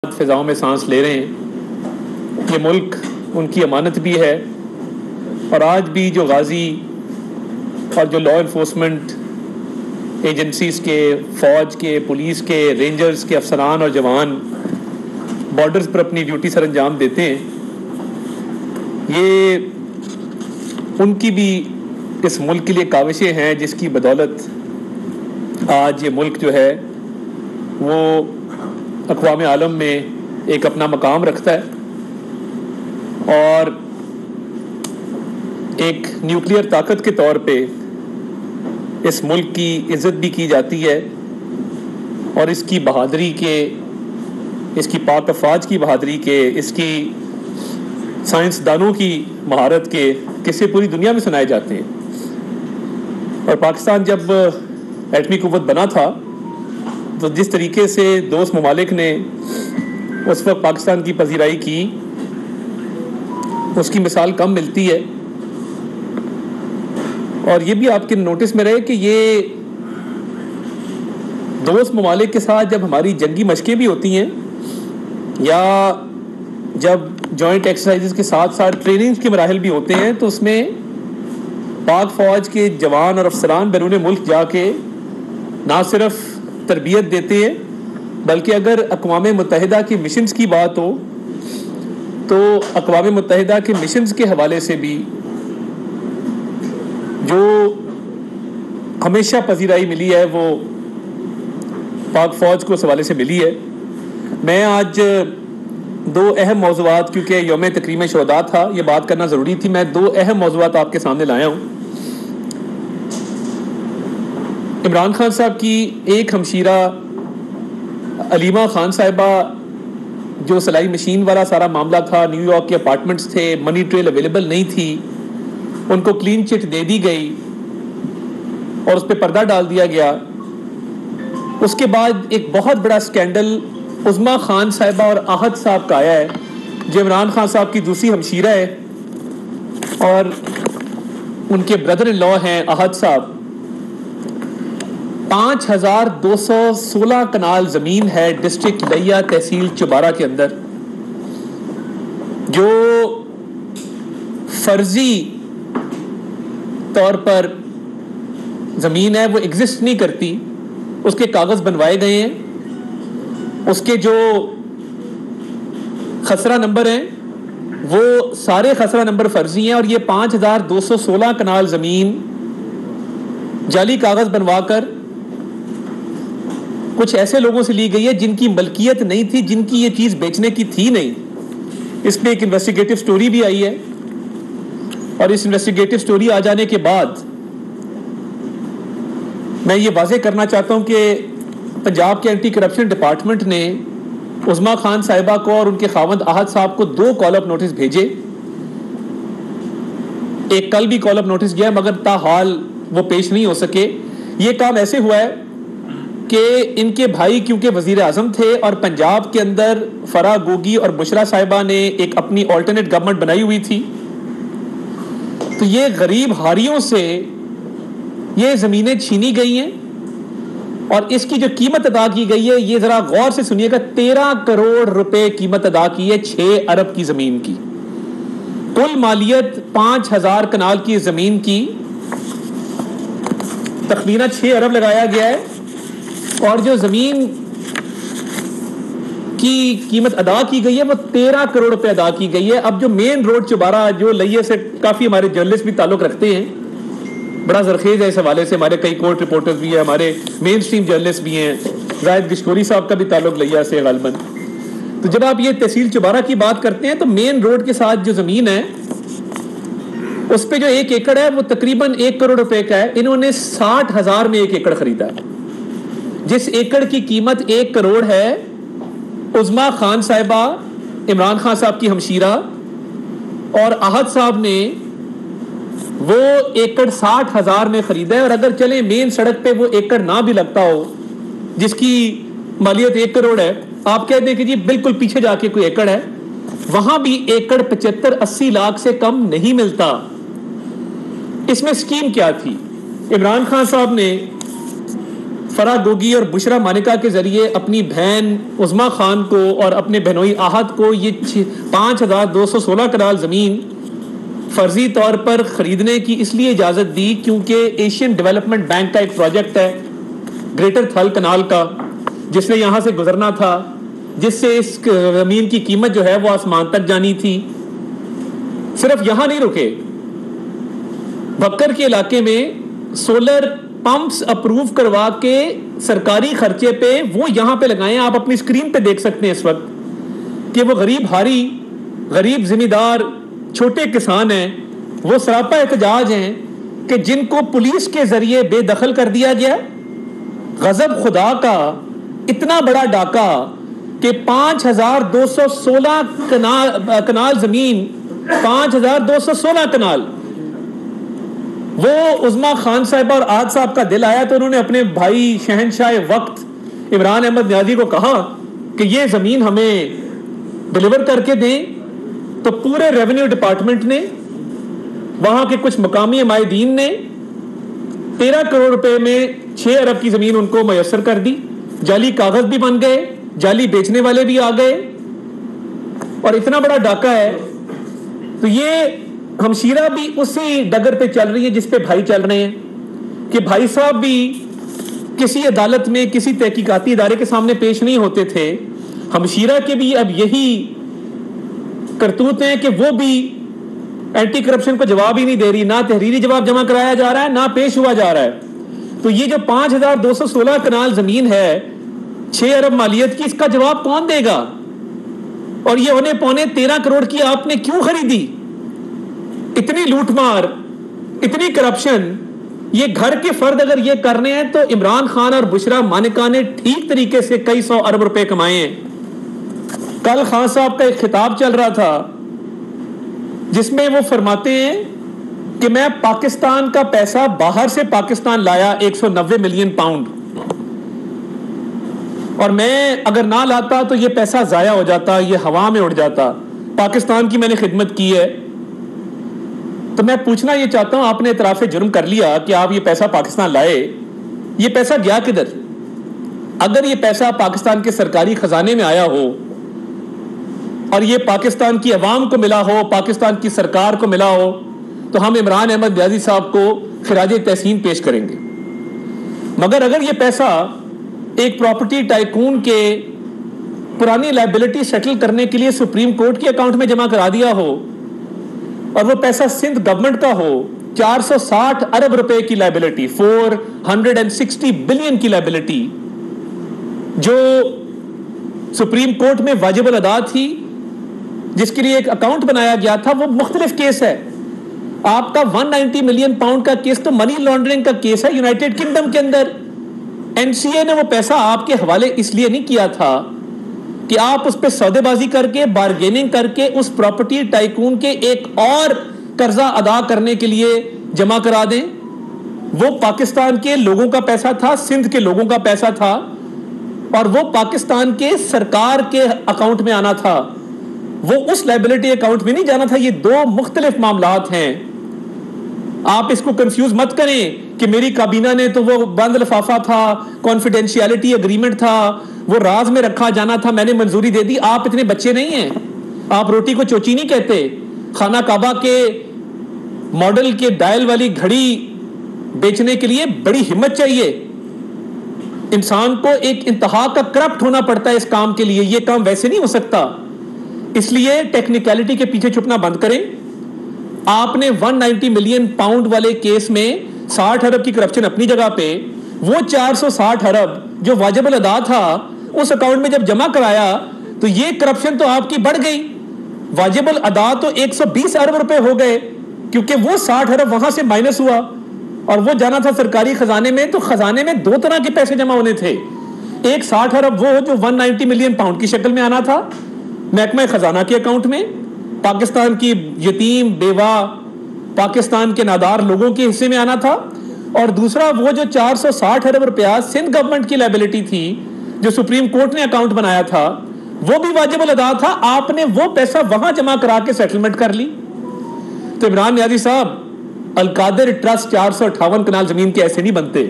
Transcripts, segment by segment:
فضاؤں میں سانس لے رہے ہیں. یہ ملک ان کی امانت بھی ہے، اور آج بھی جو غازی اور جو لا انفورسمنٹ ایجنسیز کے، فوج کے، پولیس کے، رینجرز کے افسران اور جوان بارڈرز پر اپنی ڈیوٹی سر انجام دیتے ہیں، یہ ان کی بھی اس ملک کے لیے کاوشیں ہیں جس کی بدولت آج یہ ملک جو ہے وہ اقوام عالم میں ایک اپنا مقام رکھتا ہے، اور ایک نیوکلیئر طاقت کے طور پہ اس ملک کی عزت بھی کی جاتی ہے، اور اس کی بہادری کے، اس کی پاک افواج کی بہادری کے، اس کی سائنسدانوں کی مہارت کے قصے پوری دنیا میں سنائے جاتے ہیں. اور پاکستان جب ایٹمی قوت بنا تھا تو جس طریقے سے دوست ممالک نے اس وقت پاکستان کی پذیرائی کی، اس کی مثال کم ملتی ہے. اور یہ بھی آپ کے نوٹس میں رہے کہ یہ دوست ممالک کے ساتھ جب ہماری جنگی مشقیں بھی ہوتی ہیں، یا جب جوائنٹ ایکسرسائزز کے ساتھ ساتھ ٹریننگز کے مراحل بھی ہوتے ہیں، تو اس میں پاک فوج کے جوان اور افسران بیرون ملک جا کے نہ صرف تربیت دیتے ہیں، بلکہ اگر اقوام متحدہ کے مشنز کی بات ہو تو اقوام متحدہ کے مشنز کے حوالے سے بھی جو ہمیشہ پذیرائی ملی ہے وہ پاک فوج کو اس حوالے سے ملی ہے. میں آج دو اہم موضوعات، کیونکہ یوم تکریم شہداء تھا، یہ بات کرنا ضروری تھی، میں دو اہم موضوعات آپ کے سامنے لایا ہوں. عمران خان صاحب کی ایک ہمشیرہ علیمہ خان صاحبہ، جو سلائی مشین والا سارا معاملہ تھا، نیو یارک کے اپارٹمنٹس تھے، منی ٹریل اویلیبل نہیں تھی، ان کو کلین چٹ دے دی گئی اور اس پہ پردہ ڈال دیا گیا. اس کے بعد ایک بہت بڑا سکینڈل عظمیٰ خان صاحبہ اور احد صاحب کا آیا ہے، جو عمران خان صاحب کی دوسری ہمشیرہ ہے، اور ان کے بردر ان لا ہیں احد صاحب. 5216 کنال زمین ہے ڈسٹرکٹ لیا تحصیل چبارہ کے اندر، جو فرضی طور پر زمین ہے، وہ ایگزسٹ نہیں کرتی. اس کے کاغذ بنوائے گئے ہیں، اس کے جو خسرہ نمبر ہیں وہ سارے خسرہ نمبر فرضی ہیں، اور یہ 5216 کنال زمین جعلی کاغذ بنوا کر کچھ ایسے لوگوں سے لی گئی ہے جن کی ملکیت نہیں تھی، جن کی یہ چیز بیچنے کی تھی نہیں. اس پہ ایک انویسٹیگیٹو سٹوری بھی آئی ہے، اور اس انویسٹیگیٹو سٹوری آ جانے کے بعد میں یہ واضح کرنا چاہتا ہوں کہ پنجاب کے اینٹی کرپشن ڈپارٹمنٹ نے عظمیٰ خان صاحبہ کو اور ان کے خاوند احد صاحب کو 2 کال اپ نوٹس بھیجے. ایک کل بھی کال اپ نوٹس گیا، مگر تاحال وہ پیش نہیں ہو سکے. یہ کام ایسے ہوا ہے کہ ان کے بھائی کیونکہ وزیر اعظم تھے، اور پنجاب کے اندر فرح گوگی اور بشرا صاحبہ نے ایک اپنی آلٹرنیٹ گورنمنٹ بنائی ہوئی تھی، تو یہ غریب ہاریوں سے یہ زمینیں چھینی گئی ہیں، اور اس کی جو قیمت ادا کی گئی ہے، یہ ذرا غور سے سنیے گا، 13 کروڑ روپے قیمت ادا کی ہے 6 ارب کی زمین کی. کل مالیت 5000 کنال کی زمین کی تخمینہ 6 ارب لگایا گیا ہے، اور جو زمین کی قیمت ادا کی گئی ہے وہ 13 کروڑ روپے ادا کی گئی ہے. اب جو مین روڈ چبارہ، جو لئیے سے کافی ہمارے جرنلسٹ بھی تعلق رکھتے ہیں، بڑا زرخیز ہے اس حوالے سے، ہمارے کئی کورٹ رپورٹرز بھی ہیں، ہمارے مین سٹریم جرنلسٹ بھی ہیں، زاہد گشکوری صاحب کا بھی تعلق لیا سے غالباً. تو جب آپ یہ تحصیل چبارہ کی بات کرتے ہیں تو مین روڈ کے ساتھ جو زمین ہے اس پہ جو 1 ایکڑ ہے وہ تقریباً 1 کروڑ روپے کا ہے. انہوں نے 60,000 میں 1 ایکڑ خریدا ہے. جس ایکڑ کی قیمت 1 کروڑ ہے، عظمیٰ خان صاحبہ، عمران خان صاحب کی ہمشیرہ، اور احد صاحب نے وہ ایکڑ 60,000 میں خریدا ہے. اور اگر چلیں مین سڑک پہ وہ ایکڑ نہ بھی لگتا ہو جس کی مالیت 1 کروڑ ہے، آپ کہہ دیں کہ جی بالکل پیچھے جا کے کوئی ایکڑ ہے، وہاں بھی ایکڑ 75-80 لاکھ سے کم نہیں ملتا. اس میں سکیم کیا تھی؟ عمران خان صاحب نے فرح گوگی اور بشرا مانکا کے ذریعے اپنی بہن عظما خان کو اور اپنے بہنوئی آہد کو یہ 5216 کنال زمین فرضی طور پر خریدنے کی اس لیے اجازت دی کیونکہ ایشین ڈیولپمنٹ بینک کا ایک پروجیکٹ ہے گریٹر تھل کنال کا، جس نے یہاں سے گزرنا تھا، جس سے اس زمین کی قیمت جو ہے وہ آسمان تک جانی تھی۔ صرف یہاں نہیں رکے، بکر کے علاقے میں سولر پمپس اپروو کروا کے سرکاری خرچے پہ وہ یہاں پہ لگائیں۔ آپ اپنی اسکرین پہ دیکھ سکتے ہیں اس وقت کہ وہ غریب ہاری، غریب زمیندار، چھوٹے کسان ہیں، وہ سراپا احتجاج ہیں کہ جن کو پولیس کے ذریعے بے دخل کر دیا گیا۔ غضب خدا کا اتنا بڑا ڈاکہ کہ 5216 کنال زمین، 5216 کنال، وہ عظما خان صاحبہ اور آج صاحب کا دل آیا تو انہوں نے اپنے بھائی شہنشاہ وقت عمران احمد نیازی کو کہا کہ یہ زمین ہمیں ڈیلیور کر کے دیں، تو پورے ریونیو ڈپارٹمنٹ نے، وہاں کے کچھ مقامی عمائدین نے 13 کروڑ روپے میں 6 ارب کی زمین ان کو میسر کر دی۔ جعلی کاغذ بھی بن گئے، جعلی بیچنے والے بھی آ گئے، اور اتنا بڑا ڈاکہ ہے۔ تو یہ ہمشیرہ بھی اسی ڈگر پہ چل رہی ہے جس پہ بھائی چل رہے ہیں کہ بھائی صاحب بھی کسی عدالت میں کسی تحقیقاتی ادارے کے سامنے پیش نہیں ہوتے تھے۔ ہمشیرہ کے بھی اب یہی کرتوت ہیں کہ وہ بھی اینٹی کرپشن کو جواب ہی نہیں دے رہی، نہ تحریری جواب جمع کرایا جا رہا ہے، نہ پیش ہوا جا رہا ہے۔ تو یہ جو 5216 کنال زمین ہے 6 ارب مالیت کی، اس کا جواب کون دے گا؟ اور یہ 13 کروڑ کی آپ نے کیوں خریدی؟ اتنی لوٹ مار، اتنی کرپشن، یہ گھر کے فرد اگر یہ کرنے ہیں تو عمران خان اور بشرا مانکا نے ٹھیک طریقے سے کئی 100 ارب روپے کمائے ہیں۔ کل خان صاحب کا ایک خطاب چل رہا تھا جس میں وہ فرماتے ہیں کہ میں پاکستان کا پیسہ باہر سے پاکستان لایا 190 ملین پاؤنڈ، اور میں اگر نہ لاتا تو یہ پیسہ ضائع ہو جاتا، یہ ہوا میں اڑ جاتا۔ پاکستان کی میں نے خدمت کی ہے۔ تو میں پوچھنا یہ چاہتا ہوں، آپ نے اعتراف جرم کر لیا کہ آپ یہ پیسہ پاکستان لائے، یہ پیسہ گیا کدھر؟ اگر یہ پیسہ پاکستان کے سرکاری خزانے میں آیا ہو اور یہ پاکستان کی عوام کو ملا ہو، پاکستان کی سرکار کو ملا ہو، تو ہم عمران احمد نیازی صاحب کو خراج تحسین پیش کریں گے۔ مگر اگر یہ پیسہ ایک پراپرٹی ٹائکون کے پرانی لائبلٹی سیٹل کرنے کے لیے سپریم کورٹ کے اکاؤنٹ میں جمع کرا دیا ہو، اور وہ پیسہ سندھ گورنمنٹ کا ہو، 460 ارب روپے کی لائبلٹی، 460 بلین کی لائبلٹی جو سپریم کورٹ میں واجب الادا تھی، جس کے لیے ایک اکاؤنٹ بنایا گیا تھا، وہ مختلف کیس ہے۔ آپ کا 190 ملین پاؤنڈ کا کیس تو منی لانڈرنگ کا کیس ہے یونائٹڈ کنگڈم کے اندر۔ این سی اے نے وہ پیسہ آپ کے حوالے اس لیے نہیں کیا تھا کہ آپ اس پہ سودے بازی کر کے، بارگیننگ کر کے اس پراپرٹی ٹائکون کے ایک اور قرضہ ادا کرنے کے لیے جمع کرا دیں۔ وہ پاکستان کے لوگوں کا پیسہ تھا، سندھ کے لوگوں کا پیسہ تھا، اور وہ پاکستان کے سرکار کے اکاؤنٹ میں آنا تھا، وہ اس لائبلٹی اکاؤنٹ میں نہیں جانا تھا۔ یہ دو مختلف معاملات ہیں، آپ اس کو کنفیوز مت کریں کہ میری کابینہ نے تو وہ بند لفافہ تھا، کانفیڈینشیلٹی اگریمنٹ تھا، وہ راز میں رکھا جانا تھا، میں نے منظوری دے دی۔ آپ اتنے بچے نہیں ہیں، آپ روٹی کو چوچی نہیں کہتے۔ خانہ کعبہ کے ماڈل کے ڈائل والی گھڑی بیچنے کے لیے بڑی ہمت چاہیے، انسان کو ایک انتہا کا کرپٹ ہونا پڑتا ہے اس کام کے لیے، یہ کام ویسے نہیں ہو سکتا۔ اس لیے ٹیکنیکلٹی کے پیچھے چھپنا بند کریں۔ آپ نے 190 ملین پاؤنڈ والے کیس میں 60 ارب کی کرپشن اپنی جگہ پہ، وہ 460 ارب جو واجب الادا تھا اس اکاؤنٹ میں جب جمع کرایا تو یہ کرپشن تو آپ کی بڑھ گئی۔ واجب الادا تو 120 ارب روپے ہو گئے کیونکہ وہ 60 ارب وہاں سے مائنس ہوا اور وہ جانا تھا سرکاری خزانے میں۔ تو خزانے میں دو طرح کے پیسے جمع ہونے تھے، ایک 60 ارب وہ جو 190 ملین پاؤنڈ کی شکل میں آنا تھا محکمہ خزانہ کے اکاؤنٹ میں، پاکستان کی یتیم بیوہ پاکستان کے نادار لوگوں کے حصے میں آنا تھا، اور دوسرا وہ جو 460 ارب روپیہ سندھ گورنمنٹ کی لائبلٹی تھی جو سپریم کورٹ نے اکاؤنٹ بنایا تھا، وہ بھی واجب الادا تھا۔ آپ نے وہ پیسہ وہاں جمع کرا کے سیٹلمنٹ کر لی۔ تو عمران نیازی صاحب، القادر ٹرسٹ 458 کنال زمین کے ایسے نہیں بنتے۔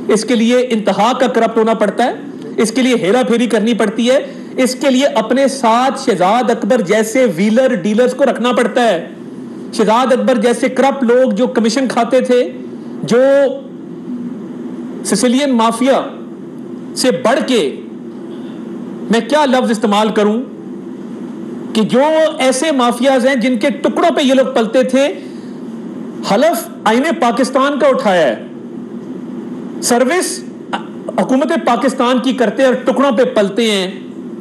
اس کے لیے انتہا کا کرپٹ ہونا پڑتا ہے، اس کے لیے ہیرا پھیری کرنی پڑتی ہے، اس کے لیے اپنے ساتھ شہزاد اکبر جیسے ویلر ڈیلرز کو رکھنا پڑتا ہے، شہزاد اکبر جیسے کرپٹ لوگ جو کمیشن کھاتے تھے، جو سسیلین مافیا سے بڑھ کے، میں کیا لفظ استعمال کروں، کہ جو ایسے مافیاز ہیں جن کے ٹکڑوں پہ یہ لوگ پلتے تھے، حلف آئین پاکستان کا اٹھایا ہے، سروس حکومت پاکستان کی کرتے اور ٹکڑوں پہ پلتے ہیں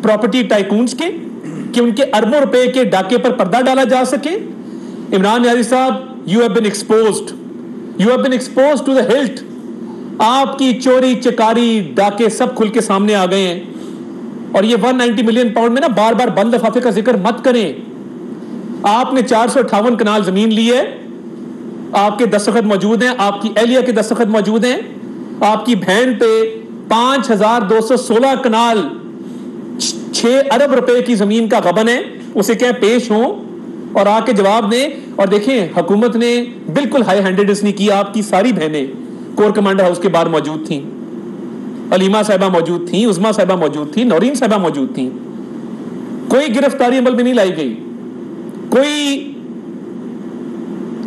پراپرٹی ٹائکونز کے، کہ ان کے اربوں روپے کے ڈاکے پر پردہ ڈالا جا سکے۔ عمران نیازی صاحب، you have been exposed, you have been exposed to the hilt, آپ کی چوری چکاری ڈاکے سب کھل کے سامنے آ گئے ہیں۔ اور یہ 190 ملین پاؤنڈ میں نا بار بار بند لفافے کا ذکر مت کریں۔ آپ نے 458 کنال زمین لی ہے، آپ کے دستخط موجود ہیں، آپ کی اہلیہ کے دستخط موجود ہیں، آپ کی بہن پہ 5216 کنال 6 ارب روپے کی زمین کا غبن ہے، اسے کیا پیش ہوں اور آ کے جواب دیں۔ اور دیکھیں حکومت نے بالکل ہائی ہینڈڈنس نہیں کی، آپ کی ساری بہنیں کور کمانڈر ہاؤس کے باہر موجود تھیں، علیمہ صاحبہ موجود تھیں، عظمیٰ صاحبہ موجود تھیں، نورین صاحبہ موجود تھیں، کوئی گرفتاری عمل میں نہیں لائی گئی، کوئی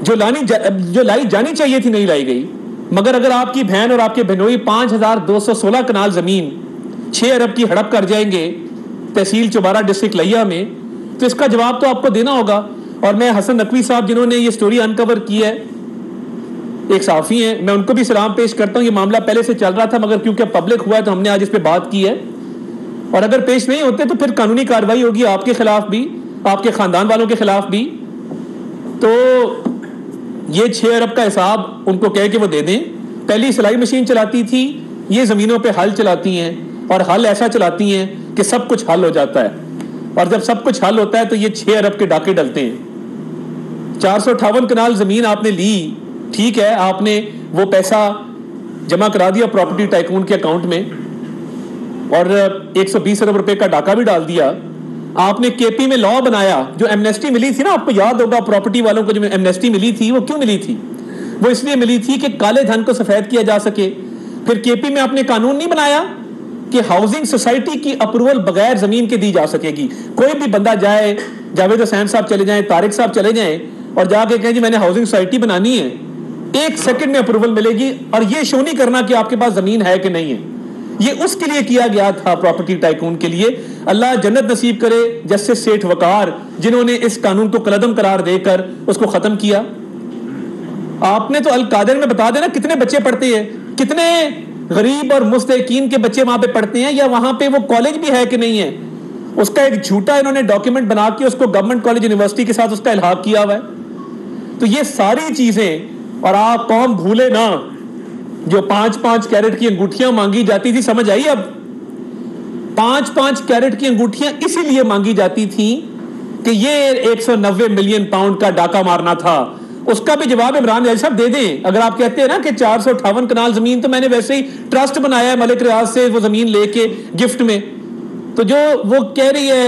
جو لائی جانی چاہیے تھی نہیں لائی گئی۔ مگر اگر آپ کی بہن اور آپ کے بہنوئی 5216 کنال زمین 6 ارب کی ہڑپ کر جائیں گے تحصیل چوبارہ ڈسٹرکٹ لیا میں، تو اس کا جواب تو آپ کو دینا ہوگا۔ اور میں حسن نقوی صاحب جنہوں نے یہ سٹوری انکور کی ہے، ایک صحافی ہیں، میں ان کو بھی سلام پیش کرتا ہوں۔ یہ معاملہ پہلے سے چل رہا تھا مگر کیونکہ پبلک ہوا ہے تو ہم نے آج اس پہ بات کی ہے، اور اگر پیش نہیں ہوتے تو پھر قانونی کارروائی ہوگی آپ کے خلاف بھی، آپ کے خاندان والوں کے خلاف بھی۔ تو یہ 6 ارب کا حساب ان کو کہہ کے وہ دے دیں۔ پہلی سلائی مشین چلاتی تھی، یہ زمینوں پہ ہل چلاتی ہیں، اور ہل ایسا چلاتی ہیں کہ سب کچھ حل ہو جاتا ہے، اور جب سب کچھ حل ہوتا ہے تو یہ 6 ارب کے ڈاکے ڈلتے ہیں۔ 458 کنال زمین آپ نے لی، ٹھیک ہے، آپ نے وہ پیسہ جمع کرا دیا پراپرٹی ٹائکون کے اکاؤنٹ میں، اور 120 ارب روپے کا ڈاکہ بھی ڈال دیا۔ آپ نے کے پی میں لا بنایا، جو ایمنیسٹی ملی تھی نا، آپ کو یاد ہوگا پراپرٹی والوں کو جو ایمنیسٹی ملی تھی، وہ کیوں ملی تھی؟ وہ اس لیے ملی تھی کہ کالے دھن کو سفید کیا جا سکے۔ پھر کے پی میں آپ نے قانون نہیں بنایا کہ ہاؤسنگ سوسائٹی کی اپروول بغیر زمین کے دی جا سکے گی۔ کوئی بھی بندہ جائے، جاوید حسین صاحب چلے جائیں، طارق صاحب چلے جائیں اور جا کے کہیں جی میں نے ہاؤسنگ سوسائٹی بنانی ہے، 1 سیکنڈ میں اپروول ملے گی، اور یہ شو نہیں کرنا کہ آپ کے پاس زمین ہے کہ نہیں ہے۔ یہ اس کے لیے کیا گیا تھا، پراپرٹی ٹائکون کے لیے۔ اللہ جنت نصیب کرے جسٹس سیٹھ وقار، جنہوں نے اس قانون کو کلعدم قرار دے کر اس کو ختم کیا۔ آپ نے تو القادر میں بتا دینا کتنے بچے پڑھتے ہیں، کتنے غریب اور مستحقین کے بچے وہاں پہ پڑھتے ہیں، یا وہاں پہ وہ کالج بھی ہے کہ نہیں ہے۔ اس کا ایک جھوٹا انہوں نے ڈاکیومنٹ بنا کے اس کو گورنمنٹ کالج یونیورسٹی کے ساتھ اس کا الحاق کیا ہوا ہے۔ تو یہ ساری چیزیں، اور آپ قوم بھولے نہ جو 5-5 کیرٹ کی انگوٹھیاں مانگی جاتی تھی، سمجھ آئی اب؟ 5-5 کیرٹ کی انگوٹھیاں اسی لیے مانگی جاتی تھیں کہ یہ 190 ملین پاؤنڈ کا ڈاکہ مارنا تھا۔ اس کا بھی جواب عمران نیازی صاحب دے دیں۔ اگر آپ کہتے ہیں نا کہ 458 کنال زمین تو میں نے ویسے ہی ٹرسٹ بنایا ہے ملک ریاض سے وہ زمین لے کے گفٹ میں، تو جو وہ کہہ رہی ہے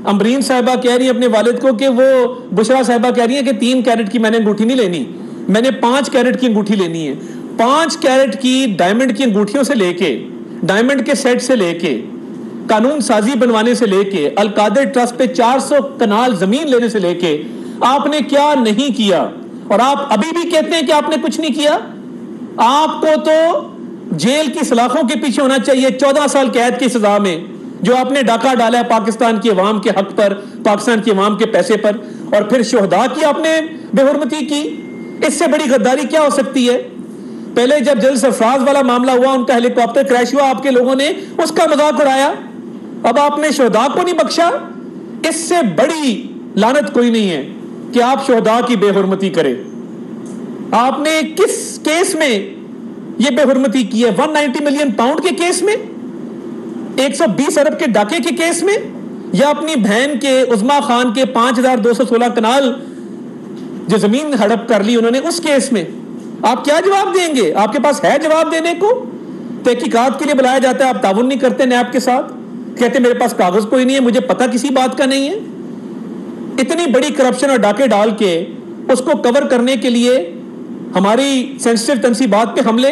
امبرین صاحبہ کہہ رہی ہے اپنے والد کو کہ وہ بشرا صاحبہ کہہ رہی ہے کہ 3 کیرٹ کی میں نے انگوٹھی نہیں لینی، میں نے 5 کیرٹ کی انگوٹھی لینی ہے۔ 5 کیرٹ کی ڈائمنڈ کی انگوٹھیوں سے لے کے، ڈائمنڈ کے سیٹ سے لے کے، قانون سازی بنوانے سے لے کے، القادر ٹرسٹ پہ 400 کنال زمین لینے سے لے کے، آپ نے کیا نہیں کیا؟ اور آپ ابھی بھی کہتے ہیں کہ آپ نے کچھ نہیں کیا؟ آپ کو تو جیل کی سلاخوں کے پیچھے ہونا چاہیے 14 سال قید کی سزا میں، جو آپ نے ڈاکہ ڈالا ہے پاکستان کی عوام کے حق پر، پاکستان کی عوام کے پیسے پر، اور پھر شہداء کی آپ نے بے حرمتی کی۔ اس سے بڑی غداری کیا ہو سکتی ہے؟ پہلے جب جلد سرفراز والا معاملہ ہوا، ان کا ہیلی کاپٹر کریش ہوا، آپ کے لوگوں نے اس کا مذاق اڑایا، اب آپ نے شہداء کو نہیں بخشا۔ اس سے بڑی لعنت کوئی نہیں ہے کہ آپ شہداء کی بے حرمتی کرے۔ آپ نے کس کیس میں یہ بے حرمتی کی ہے؟ 190 ملین پاؤنڈ کے کیس میں، 120 ارب کے ڈاکے کے کیس میں، یا اپنی بہن کے عظمیٰ خان کے 5216 کنال جو زمین ہڑپ کر لی انہوں نے، اس کیس میں؟ آپ کیا جواب دیں گے؟ آپ کے پاس ہے جواب دینے کو؟ تحقیقات کے لیے بلایا جاتا ہے، آپ تعاون نہیں کرتے نیب کے ساتھ، کہتے میرے پاس کاغذ کوئی نہیں ہے، مجھے پتہ کسی بات کا نہیں ہے۔ اتنی بڑی کرپشن اور ڈاکے ڈال کے اس کو کور کرنے کے لیے ہماری سینسٹیو تنصیبات پہ حملے،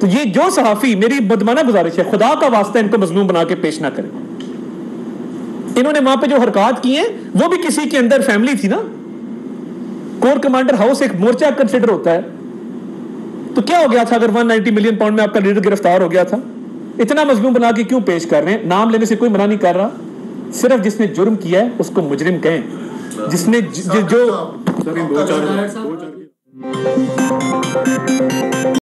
تو یہ جو صحافی، میری بدمانہ گزارش ہے، خدا کا واسطہ ان کو مظلوم بنا کے پیش نہ کریں. انہوں نے وہاں پہ جو حرکات کی ہیں وہ بھی کسی کے اندر فیملی تھی نا. کور کمانڈر ہاؤس ایک مورچہ کنسیڈر ہوتا ہے. تو کیا ہو گیا تھا اگر 190 ملین پاؤنڈ میں آپ کا لیڈر گرفتار ہو گیا تھا؟ اتنا مظلوم بنا کے کیوں پیش کر رہے ہیں؟ نام لینے سے کوئی منع نہیں کر رہا. صرف جس نے جرم کیا ہے اس کو مجرم کہیں. جس نے جو